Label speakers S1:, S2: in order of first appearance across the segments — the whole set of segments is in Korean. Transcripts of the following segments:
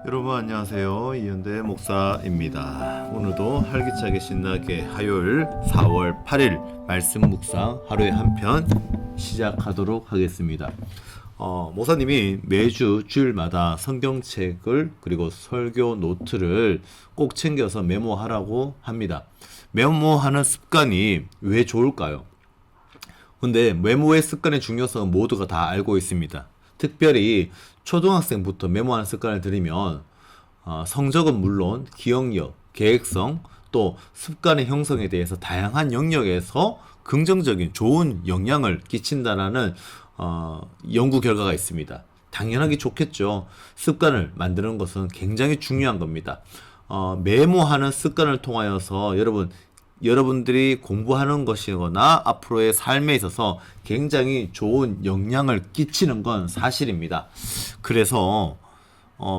S1: 여러분 안녕하세요. 이현대 목사입니다. 오늘도 활기차게 신나게 화요일 4월 8일 말씀 묵상 하루에 한 편 시작하도록 하겠습니다. 목사님이 매주 주일마다 성경책을 그리고 설교 노트를 꼭 챙겨서 메모하라고 합니다. 메모하는 습관이 왜 좋을까요? 근데 메모의 습관의 중요성은 모두가 다 알고 있습니다. 특별히 초등학생부터 메모하는 습관을 들이면 성적은 물론 기억력, 계획성, 또 습관의 형성에 대해서 다양한 영역에서 긍정적인 좋은 영향을 끼친다라는 연구 결과가 있습니다. 당연하게 좋겠죠. 습관을 만드는 것은 굉장히 중요한 겁니다. 메모하는 습관을 통하여서 여러분들이 공부하는 것이거나 앞으로의 삶에 있어서 굉장히 좋은 영향을 끼치는 건 사실입니다. 그래서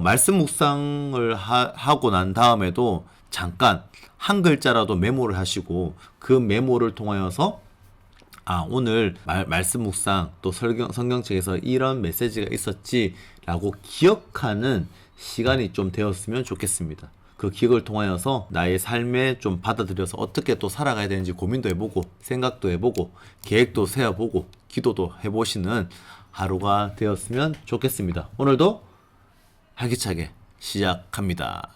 S1: 말씀 묵상을 하고 난 다음에도 잠깐 한 글자라도 메모를 하시고 그 메모를 통하여서 오늘 말씀 묵상 또 성경책에서 이런 메시지가 있었지라고 기억하는 시간이 좀 되었으면 좋겠습니다. 그 기억을 통하여서 나의 삶에 좀 받아들여서 어떻게 또 살아가야 되는지 고민도 해보고 생각도 해보고 계획도 세워보고 기도도 해보시는 하루가 되었으면 좋겠습니다. 오늘도 활기차게 시작합니다.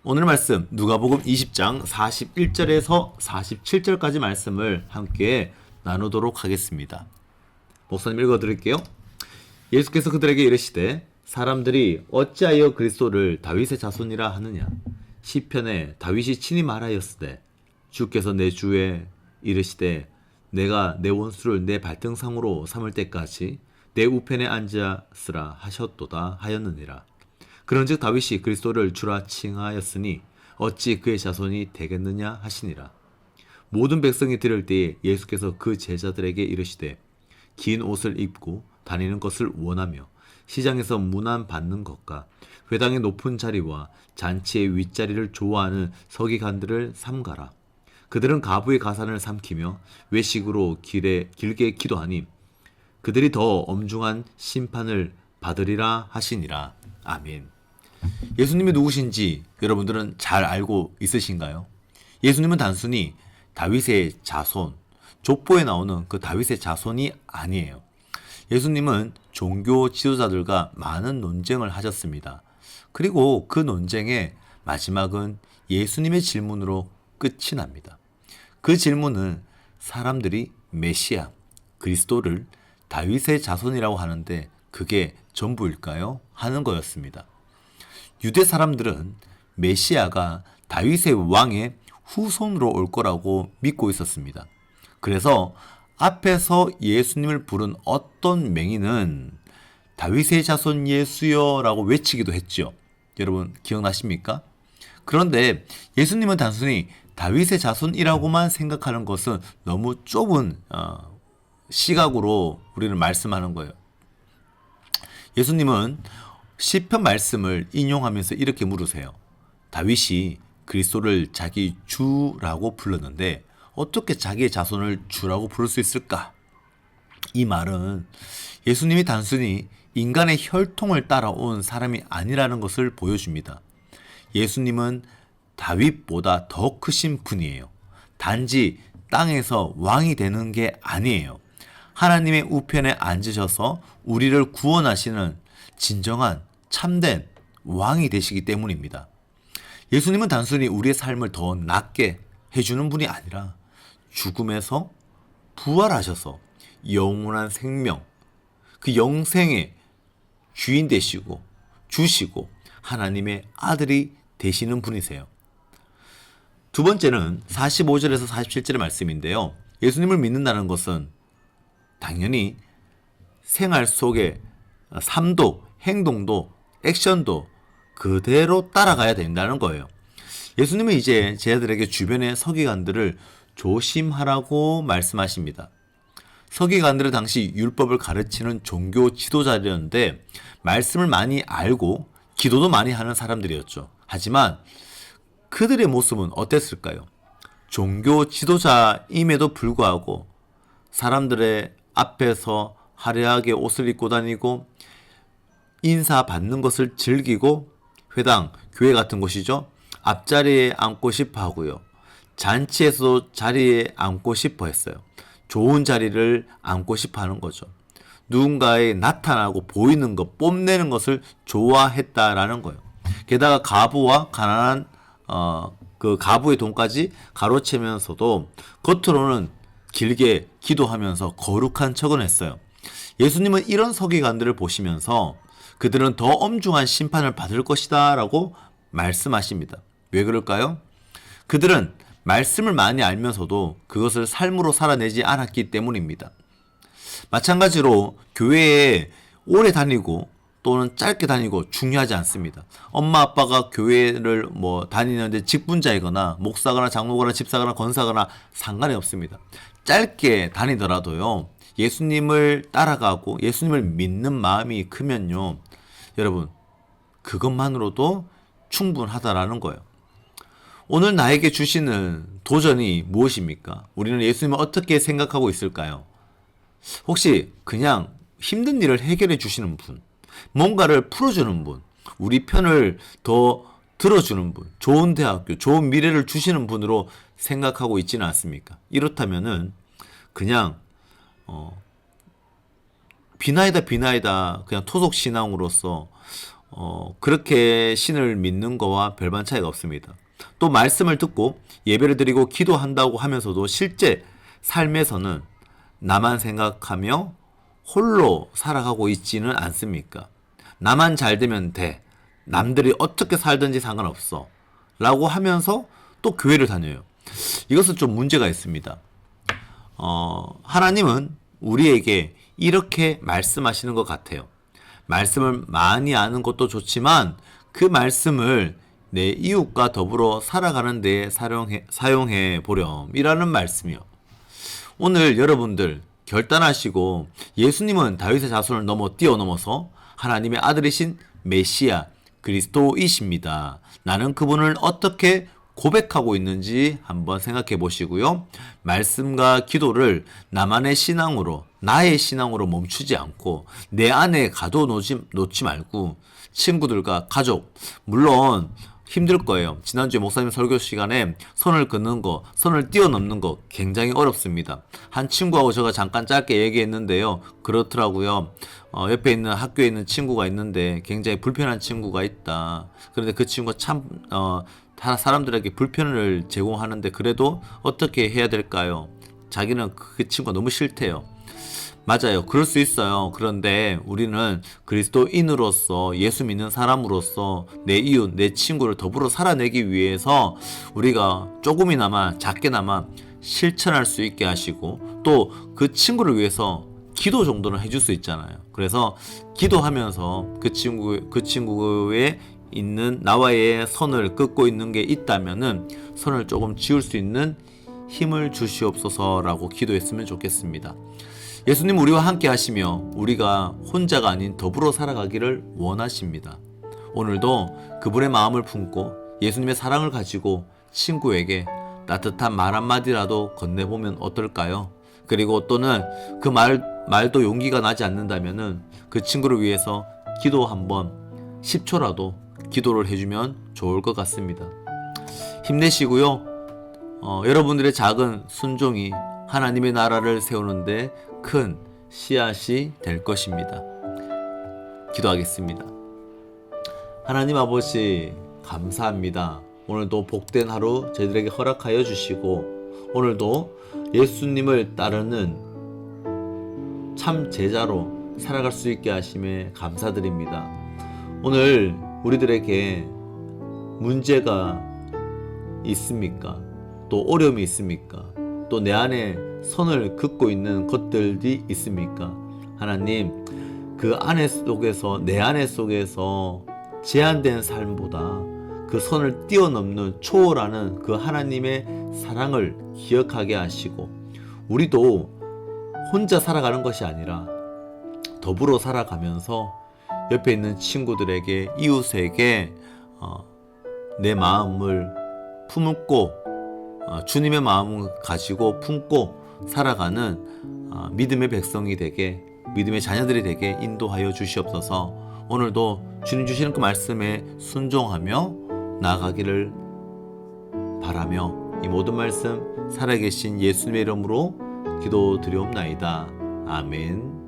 S1: 오늘 말씀 누가복음 20장 41절에서 47절까지 말씀을 함께 나누도록 하겠습니다. 목사님 읽어드릴게요. 예수께서 그들에게 이르시되 사람들이 어찌하여 그리스도를 다윗의 자손이라 하느냐? 시편에 다윗이 친히 말하였으되 주께서 내 주에 이르시되 내가 내 원수를 내 발등상으로 삼을 때까지 내 우편에 앉았으라 하셨도다 하였느니라. 그런즉 다윗이 그리스도를 주라 칭하였으니 어찌 그의 자손이 되겠느냐 하시니라. 모든 백성이 들을 때에 예수께서 그 제자들에게 이르시되 긴 옷을 입고 다니는 것을 원하며 시장에서 문안 받는 것과 회당의 높은 자리와 잔치의 윗자리를 좋아하는 서기관들을 삼가라. 그들은 가부의 가산을 삼키며 외식으로 길게 기도하니 그들이 더 엄중한 심판을 받으리라 하시니라. 아멘. 예수님이 누구신지 여러분들은 잘 알고 있으신가요? 예수님은 단순히 다윗의 자손, 족보에 나오는 그 다윗의 자손이 아니에요. 예수님은 종교 지도자들과 많은 논쟁을 하셨습니다. 그리고 그 논쟁의 마지막은 예수님의 질문으로 끝이 납니다. 그 질문은 사람들이 메시아, 그리스도를 다윗의 자손이라고 하는데 그게 전부일까요? 하는 거였습니다. 유대 사람들은 메시아가 다윗의 왕의 후손으로 올 거라고 믿고 있었습니다. 그래서 앞에서 예수님을 부른 어떤 맹인은 다윗의 자손 예수여 라고 외치기도 했죠. 여러분 기억나십니까? 그런데 예수님은 단순히 다윗의 자손이라고만 생각하는 것은 너무 좁은 시각으로 우리는 말씀하는 거예요. 예수님은 시편 말씀을 인용하면서 이렇게 물으세요. 다윗이 그리스도를 자기 주라고 불렀는데 어떻게 자기의 자손을 주라고 부를 수 있을까? 이 말은 예수님이 단순히 인간의 혈통을 따라온 사람이 아니라는 것을 보여줍니다. 예수님은 다윗보다 더 크신 분이에요. 단지 땅에서 왕이 되는 게 아니에요. 하나님의 우편에 앉으셔서 우리를 구원하시는 진정한 참된 왕이 되시기 때문입니다. 예수님은 단순히 우리의 삶을 더 낫게 해주는 분이 아니라 죽음에서 부활하셔서 영원한 생명, 그 영생의 주인 되시고 주시고 하나님의 아들이 되시는 분이세요. 두 번째는 45절에서 47절의 말씀인데요. 예수님을 믿는다는 것은 당연히 생활 속에 삶도, 행동도, 액션도 그대로 따라가야 된다는 거예요. 예수님은 이제 제자들에게 주변의 서기관들을 조심하라고 말씀하십니다. 서기관들은 당시 율법을 가르치는 종교 지도자였는데 말씀을 많이 알고 기도도 많이 하는 사람들이었죠. 하지만 그들의 모습은 어땠을까요? 종교 지도자임에도 불구하고 사람들의 앞에서 화려하게 옷을 입고 다니고 인사받는 것을 즐기고 회당, 교회 같은 곳이죠. 앞자리에 앉고 싶어 하고요. 잔치에서도 자리에 앉고 싶어 했어요. 좋은 자리를 앉고 싶어 하는 거죠. 누군가에 나타나고 보이는 것, 뽐내는 것을 좋아했다라는 거예요. 게다가 가부와 가난한 그 가부의 돈까지 가로채면서도 겉으로는 길게 기도하면서 거룩한 척은 했어요. 예수님은 이런 서기관들을 보시면서 그들은 더 엄중한 심판을 받을 것이다 라고 말씀하십니다. 왜 그럴까요? 그들은 말씀을 많이 알면서도 그것을 삶으로 살아내지 않았기 때문입니다. 마찬가지로 교회에 오래 다니고 또는 짧게 다니고 중요하지 않습니다. 엄마 아빠가 교회를 다니는데 직분자이거나 목사거나 장로거나 집사거나 권사거나 상관이 없습니다. 짧게 다니더라도요. 예수님을 따라가고 예수님을 믿는 마음이 크면요. 여러분 그것만으로도 충분하다라는 거예요. 오늘 나에게 주시는 도전이 무엇입니까? 우리는 예수님을 어떻게 생각하고 있을까요? 혹시 그냥 힘든 일을 해결해 주시는 분, 뭔가를 풀어주는 분, 우리 편을 더 들어주는 분, 좋은 대학교, 좋은 미래를 주시는 분으로 생각하고 있지는 않습니까? 이렇다면은 그냥 비나이다 그냥 토속 신앙으로서 그렇게 신을 믿는 거와 별반 차이가 없습니다. 또 말씀을 듣고 예배를 드리고 기도한다고 하면서도 실제 삶에서는 나만 생각하며 홀로 살아가고 있지는 않습니까? 나만 잘 되면 돼. 남들이 어떻게 살든지 상관없어. 라고 하면서 또 교회를 다녀요. 이것은 좀 문제가 있습니다. 하나님은 우리에게 이렇게 말씀하시는 것 같아요. 말씀을 많이 아는 것도 좋지만 그 말씀을 내 이웃과 더불어 살아가는 데에 사용해 보렴이라는 말씀이요. 오늘 여러분들 결단하시고 예수님은 다윗의 자손을 뛰어넘어서 하나님의 아들이신 메시아 그리스도이십니다. 나는 그분을 어떻게 고백하고 있는지 한번 생각해 보시고요. 말씀과 기도를 나만의 신앙으로, 나의 신앙으로 멈추지 않고 내 안에 가둬놓지 말고 친구들과 가족, 물론 힘들 거예요. 지난주에 목사님 설교 시간에 선을 긋는 거, 선을 뛰어넘는 거 굉장히 어렵습니다. 한 친구하고 제가 잠깐 짧게 얘기했는데요. 그렇더라고요. 옆에 있는 학교에 있는 친구가 있는데 굉장히 불편한 친구가 있다. 그런데 그 친구가 참 사람들에게 불편을 제공하는데 그래도 어떻게 해야 될까요? 자기는 그 친구가 너무 싫대요. 맞아요. 그럴 수 있어요. 그런데 우리는 그리스도인으로서 예수 믿는 사람으로서 내 이웃, 내 친구를 더불어 살아내기 위해서 우리가 조금이나마 작게나마 실천할 수 있게 하시고 또 그 친구를 위해서 기도 정도는 해줄 수 있잖아요. 그래서 기도하면서 그 친구의 있는 나와의 선을 긋고 있는 게 있다면은 선을 조금 지울 수 있는 힘을 주시옵소서라고 기도했으면 좋겠습니다. 예수님 우리와 함께 하시며 우리가 혼자가 아닌 더불어 살아가기를 원하십니다. 오늘도 그분의 마음을 품고 예수님의 사랑을 가지고 친구에게 따뜻한 말 한마디라도 건네보면 어떨까요? 그리고 또는 그 말도 용기가 나지 않는다면은 그 친구를 위해서 기도 한번 10초라도 기도를 해주면 좋을 것 같습니다. 힘내시고요. 여러분들의 작은 순종이 하나님의 나라를 세우는데 큰 씨앗이 될 것입니다. 기도하겠습니다. 하나님 아버지 감사합니다. 오늘도 복된 하루 저희들에게 허락하여 주시고 오늘도 예수님을 따르는 참 제자로 살아갈 수 있게 하심에 감사드립니다. 오늘 우리들에게 문제가 있습니까? 또 어려움이 있습니까? 또 내 안에 선을 긋고 있는 것들이 있습니까? 하나님, 그 안에 속에서, 내 안에 속에서 제한된 삶보다 그 선을 뛰어넘는 초월하는 그 하나님의 사랑을 기억하게 하시고 우리도 혼자 살아가는 것이 아니라 더불어 살아가면서 옆에 있는 친구들에게, 이웃에게 내 마음을 품고 주님의 마음을 가지고 품고 살아가는 믿음의 백성이 되게 믿음의 자녀들이 되게 인도하여 주시옵소서. 오늘도 주님 주시는 그 말씀에 순종하며 나아가기를 바라며 이 모든 말씀 살아계신 예수님의 이름으로 기도드리옵나이다. 아멘.